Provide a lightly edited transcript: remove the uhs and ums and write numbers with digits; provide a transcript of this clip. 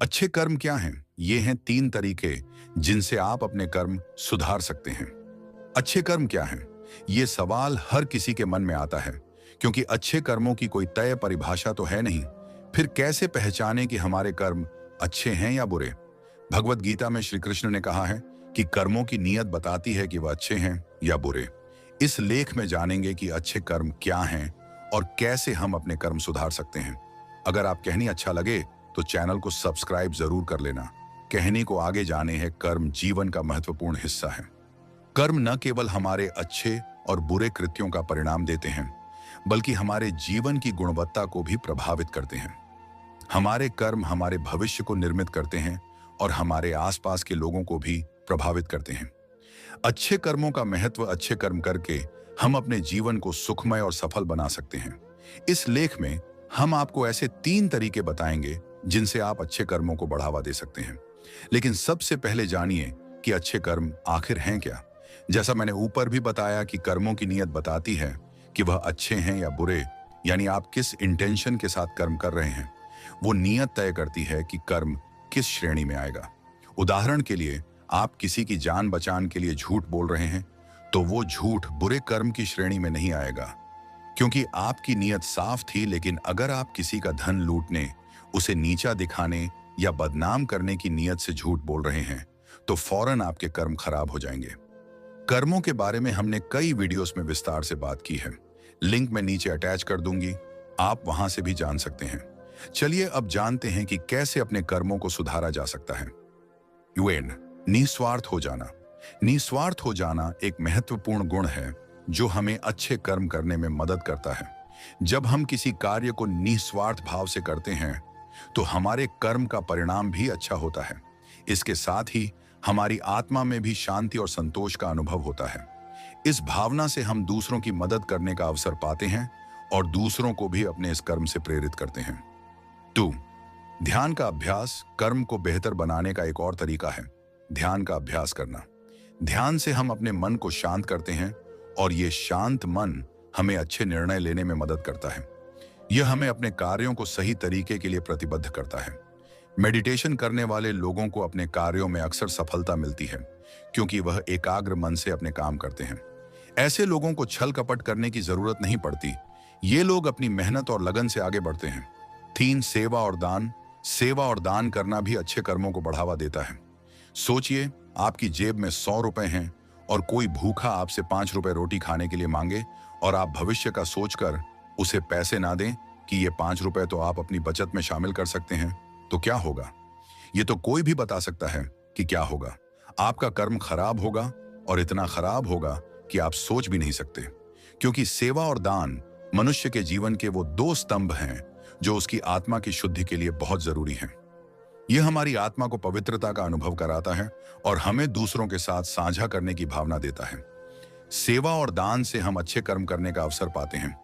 अच्छे कर्म क्या हैं? ये हैं 3 तरीके जिनसे आप अपने कर्म सुधार सकते हैं। अच्छे कर्म क्या हैं? ये सवाल हर किसी के मन में आता है, क्योंकि अच्छे कर्मों की कोई तय परिभाषा तो है नहीं। फिर कैसे पहचानें कि हमारे कर्म अच्छे हैं या बुरे? भगवत गीता में श्री कृष्ण ने कहा है कि कर्मों की नीयत बताती है कि वह अच्छे हैं या बुरे। इस लेख में जानेंगे कि अच्छे कर्म क्या हैं और कैसे हम अपने कर्म सुधार सकते हैं। अगर आप कहनी अच्छा लगे तो चैनल को सब्सक्राइब जरूर कर लेना। कहने को आगे जाने हैं, कर्म जीवन का महत्वपूर्ण हिस्सा है। कर्म न केवल हमारे अच्छे और बुरे कृत्यों का परिणाम देते हैं, बल्कि हमारे जीवन की गुणवत्ता को भी प्रभावित करते हैं। हमारे कर्म हमारे भविष्य को निर्मित करते हैं और हमारे आसपास के लोगों को भी प्रभावित करते हैं। अच्छे कर्मों का महत्व, अच्छे कर्म करके हम अपने जीवन को सुखमय और सफल बना सकते हैं। इस लेख में हम आपको ऐसे 3 तरीके बताएंगे जिनसे आप अच्छे कर्मों को बढ़ावा दे सकते हैं। लेकिन सबसे पहले जानिए कि अच्छे कर्म आखिर हैं क्या। जैसा मैंने ऊपर भी बताया कि कर्मों की नीयत बताती है कि वह अच्छे हैं या बुरे, यानी आप किस इंटेंशन के साथ कर्म कर रहे हैं। वो नीयत तय करती है कि कर्म किस श्रेणी में आएगा। उदाहरण के लिए, आप किसी की जान बचाने के लिए झूठ बोल रहे हैं, तो वो झूठ बुरे कर्म की श्रेणी में नहीं आएगा, क्योंकि आपकी नीयत साफ थी। लेकिन अगर आप किसी का धन लूटने, उसे नीचा दिखाने या बदनाम करने की नीयत से झूठ बोल रहे हैं, तो फौरन आपके कर्म खराब हो जाएंगे। कर्मों के बारे में हमने कई वीडियोस में विस्तार से बात की है। लिंक मैं नीचे अटैच कर दूंगी, आप वहां से भी जान सकते हैं। चलिए अब जानते हैं कि कैसे अपने कर्मों को सुधारा जा सकता है। यूएन, निस्वार्थ हो जाना। निस्वार्थ हो जाना एक महत्वपूर्ण गुण है जो हमें अच्छे कर्म करने में मदद करता है। जब हम किसी कार्य को निस्वार्थ भाव से करते हैं, तो हमारे कर्म का परिणाम भी अच्छा होता है। इसके साथ ही हमारी आत्मा में भी शांति और संतोष का अनुभव होता है। इस भावना से हम दूसरों की मदद करने का अवसर पाते हैं और दूसरों को भी अपने इस कर्म से प्रेरित करते हैं। 2. ध्यान का अभ्यास कर्म को बेहतर बनाने का एक और तरीका है ध्यान का अभ्यास करना। ध्यान से हम अपने मन को शांत करते हैं और ये शांत मन हमें अच्छे निर्णय लेने में मदद करता है। यह हमें अपने कार्यों को सही तरीके के लिए प्रतिबद्ध करता है। मेडिटेशन करने वाले लोगों को अपने कार्यों में अक्सर सफलता मिलती है, क्योंकि वह एकाग्र मन से अपने काम करते हैं। ऐसे लोगों को छल कपट करने की जरूरत नहीं पड़ती। ये लोग अपनी मेहनत और लगन से आगे बढ़ते हैं। 3. सेवा और दान। सेवा और दान करना भी अच्छे कर्मों को बढ़ावा देता है। सोचिए, आपकी जेब में 100 रुपए हैं और कोई भूखा आपसे 5 रुपए रोटी खाने के लिए मांगे, और आप भविष्य का सोचकर उसे पैसे ना दें कि ये 5 रुपए तो आप अपनी बचत में शामिल कर सकते हैं, तो क्या होगा? ये तो कोई भी बता सकता है कि क्या होगा। आपका कर्म खराब होगा, और इतना खराब होगा कि आप सोच भी नहीं सकते। क्योंकि सेवा और दान मनुष्य के जीवन के वो 2 स्तंभ हैं जो उसकी आत्मा की शुद्धि के लिए बहुत जरूरी हैं। यह हमारी आत्मा को पवित्रता का अनुभव कराता है और हमें दूसरों के साथ साझा करने की भावना देता है। सेवा और दान से हम अच्छे कर्म करने का अवसर पाते हैं।